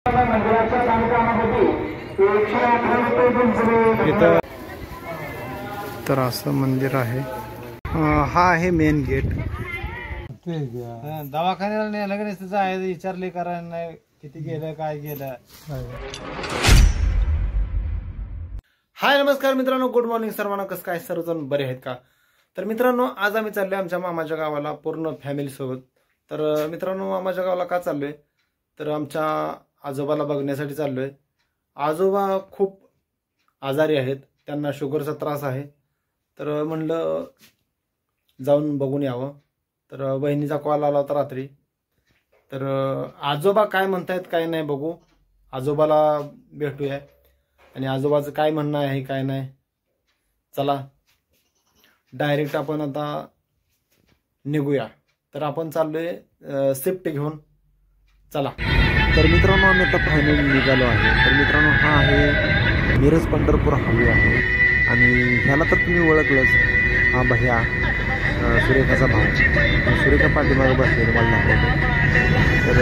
इथं तर असं मंदिर आहे. हा आहे मेन गेट. दवाखान्याला नेलं का नाही जायचं विचारले कारण नाही किती गेलं काय गेलं. हाय नमस्कार मित्रांनो, गुड मॉर्निंग सर्वांना. कसं काय सर्वजण बरे आहेत का? तर मित्रांनो आज आम्ही चाललोय आमच्या मामाच्या गावाला पूर्ण फॅमिली सोबत. तर मित्रांनो मामाच्या गावाला का चाललोय तर आमच्या आजोबाला बघण्यासाठी चाललोय. आजोबा खूप आजारी आहेत, त्यांना शुगरचा त्रास आहे. तर म्हणलं जाऊन बघून यावं. तर बहिणीचा कॉल आला होता रात्री. तर आजोबा काय म्हणतायत काय नाही बघू, आजोबाला भेटूया आणि आजोबाचं काय म्हणणं आहे काय नाही. चला डायरेक्ट आपण आता निघूया. तर आपण चाललोय स्विफ्ट घेऊन. चला. तर मित्रांनो आम्ही आता फायनली निघालो आहे. तर मित्रांनो हा आहे मिरज पंढरपूर हायवे आहे आणि ह्याला तर तुम्ही ओळखलंच, हा भैया सुरेखाचा भाऊ. सुरेखा पाठीमागे बसलेलं मला दाखवतो. तर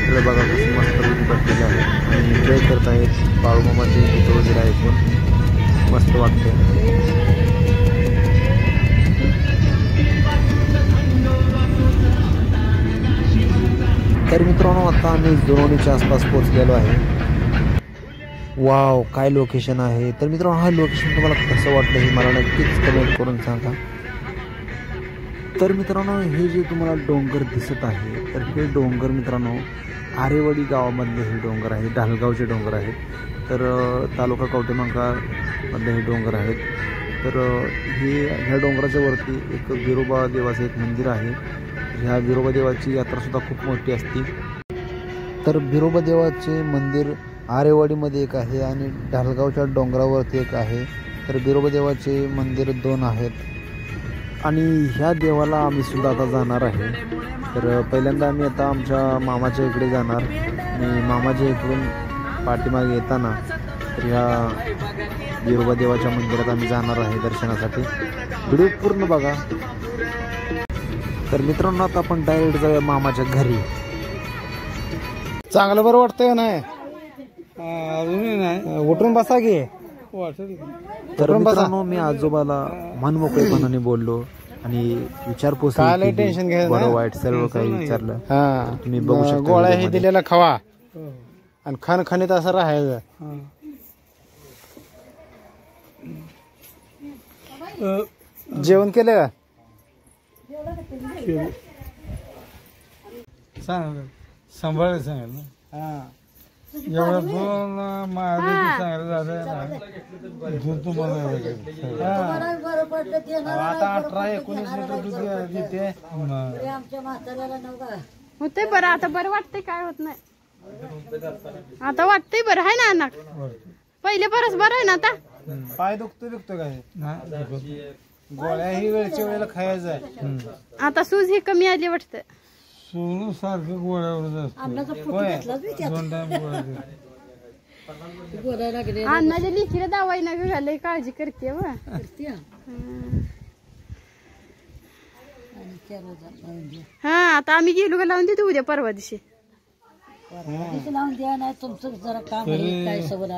इकडे बघा कसं मस्त बसलेलं आहे आणि एन्जॉय करत आहेत. बाळूमामाचे गीत वगैरे ऐकून मस्त वाटते. तर मित्रांनो आता आम्ही जुनवणीच्या आसपास पोहोचलेलो आहे. वाव काय लोकेशन आहे. तर मित्रांनो हा लोकेशन तुम्हाला कसं वाटलं हे मला नक्कीच कमेंट करून सांगा. तर मित्रांनो हे जे तुम्हाला डोंगर दिसत आहे तर हे डोंगर मित्रांनो आरेवाडी गावामधले हे डोंगर आहे, ढालगावचे डोंगर आहेत. तर तालुका कवठेमहांकाळमधले हे डोंगर आहेत. तर ह्या डोंगराच्या वरती एक बिरोबा देवाचं एक मंदिर आहे. ह्या बिरोबा देवाची यात्रासुद्धा खूप मोठी असते. तर बिरोबा देवाचे मंदिर आरेवाडीमध्ये एक आहे आणि ढालगावच्या डोंगरावरती एक आहे. तर बिरोबा देवाचे मंदिर 2 आहेत आणि ह्या देवाला आम्ही सुद्धा आता जाणार आहे. तर पहिल्यांदा आम्ही आता आमच्या मामाच्या इकडे जाणार आणि मामाच्या इकडून पाठीमागे येताना तर ह्या बिरोबा देवाच्या मंदिरात आम्ही जाणार आहे दर्शनासाठी. व्हिडिओ पूर्ण बघा. तर मित्रांनो आता आपण डायरेक्ट जाऊया मामाच्या घरी. चांगलं बरं वाटतंय नाही? उठून बसा की. तर मित्रांनो मी आजोबाला मनमोकळेपणाने बोललो आणि विचारपूस टेन्शन घ्यायचं बरं वाईट सर्व काही विचारलं. तुम्ही बघू शकता गोळ्या हे दिलेला खावा आणि खणखणीत असं राहायचं. जेवण केलं का? सांभाळ सांगाल ना एवढं पण माझं सांगायला झालं दूध तुम्हाला आता 18-19 लिटर दूध देते. होते बरं, आता बरं वाटतंय, काय होत नाही. आता वाटतंय बरं आहे ना अण्णा, पहिले बरंच बरं आहे ना आता. पाय दुखतो काय? गोळ्या ही वेळच्या वेळेला खायचं आहे. आता सूज ही कमी आली वाटतं. सोनू सारखं गोळ्यावर अण्णाच्या लिखीला दावाई ना घालाय काळजी करते. हा आता आम्ही गेलो का लावून देतो उद्या परवा दिवशी. लावून द्या नाही तुमचं जरा काम काय सवय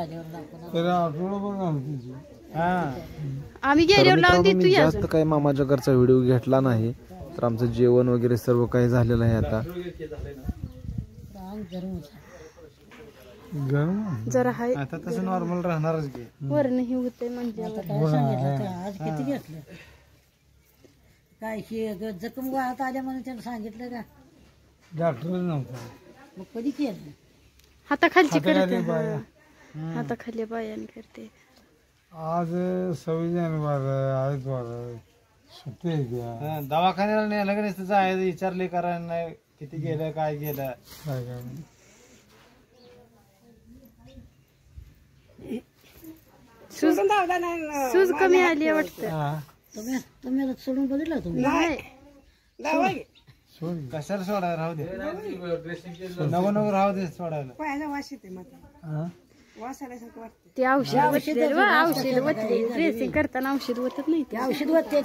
आम्ही गेलो लावून देतो. जास्त काही मामाच्या घरचा व्हिडिओ घेतला नाही. तर आमचं जेवण वगैरे सर्व काही झालेलं आहे. आता जरा हाय आता तसं नॉर्मल राहणारच की. वरण हे होते म्हणजे आज किती घेतलं काय जखम वाहत आल्या म्हणून त्याला सांगितलं का डॉक्टर नव्हता. मग कधी केलं हाताखालची करते. हाताखाली बायान करते. आज 26 जानेवारी आयतवार सुट्टी आहे का? दवाखान्याला नेलं का नाही जायचं विचारले कारण नाही किती गेलं काय गेलं. सूज कमी आली वाटतं. तुम्ही सोडून बघितलं तुम्ही कशाला सोडायला राहू दे. नको राहू दे सोडायला. ते औषध वतले ड्रेसिंग करताना औषध वतत नाही. ते औषध वरते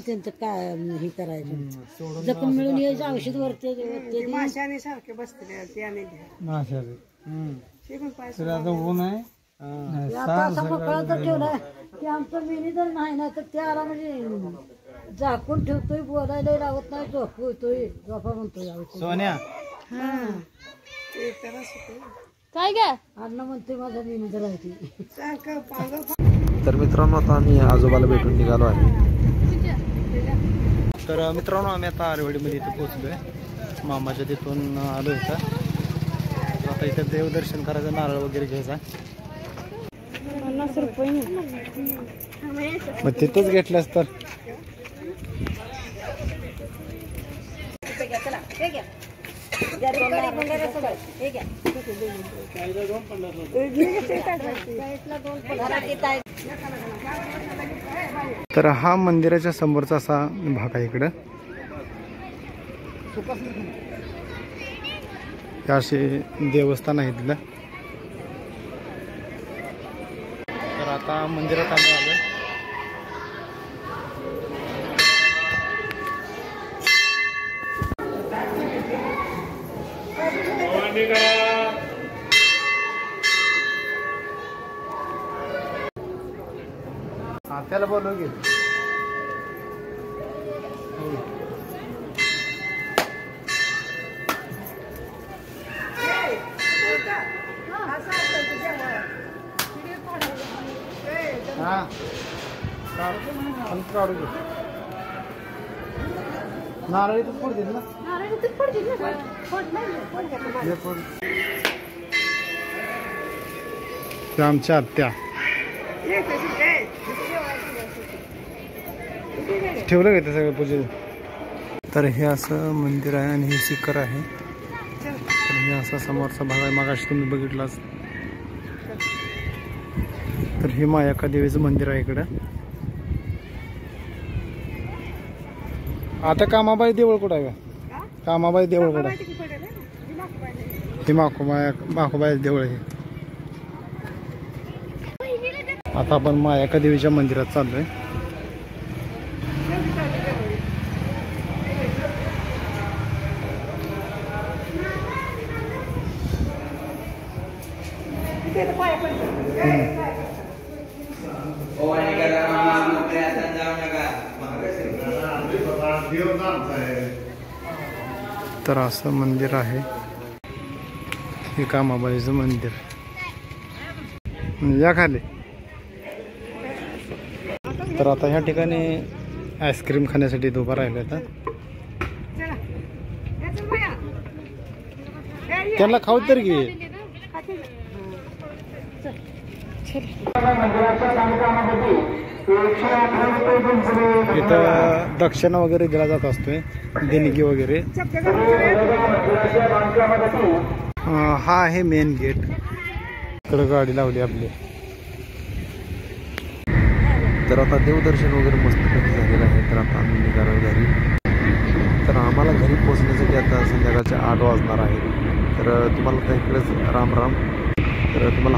त्यांचं काय हे करायचं जखम मिळून यायचं औषध वरते माशाने तर आता ऊन आहे ते आता असं मोकळा तर ठेवलाय की आमचं मिनी जर नाही ना तर त्याला म्हणजे झाकून ठेवतोय, बोलायला लावत नाही, झोपतोय, झोपा म्हणतोय यावेळी. सोन्या काय ग अण्णा म्हणतोय माझा मिनी जर आहे ती. तर मित्रांनो आता आम्ही आजोबाला भेटून निघालो आहे. तर मित्रांनो आम्ही आता आरवडीमध्ये इथे पोहोचलोय. मामाच्या तिथून आलो इथं. तर आता इथं देवदर्शन करायचं, नारळ वगैरे घ्यायचा. 50 रुपये. मग तिथंच घेतल्यास तर तर हा मंदिराच्या समोरचा असा भाग आहे इकडं. हे असे देवस्थान आहे तिथलं. तर आता मंदिरात आम्ही आलोय. हा त्याला बोलव की. हा काढू घे. नारळ इथं फोड देत ना. हे फोड. ते आमच्या आत्या ठेवलं का ते सगळं पूजेला. तर हे असं मंदिर आहे आणि हे शिखर आहे. तर हे असा समोरचा भाग आहे, मागाशी तुम्ही बघितलाच. तर हे मायाका देवीचं मंदिर आहे इकडं. आता कामाबाई देऊळ कुठं आहे का? कामाबाई देऊळ कुठं आहे? हे माकोबाई देऊळ आहे. आता आपण मायाका देवीच्या मंदिरात चाललोय. तर असं मंदिर आहे हे कामाबाईचं मंदिर. या खाली. तर आता ह्या ठिकाणी आईस्क्रीम खाण्यासाठी उभा राहिला आता. त्यांना खाऊ तर घे. इथं दक्षिणा वगैरे दिला जात असतोय, देणगी वगैरे. हा आहे मेन गेट. इकडे गाडी लावली आपली. तर आता देवदर्शन वगैरे मस्तपैकी झालेलं आहे. तर आता आम्ही निघालो घरी. तर आम्हाला घरी पोहोचण्यासाठी आता संध्याकाळचे 8 वाजणार आहे. तर तुम्हाला तर इकडेच राम राम. तर तुम्हाला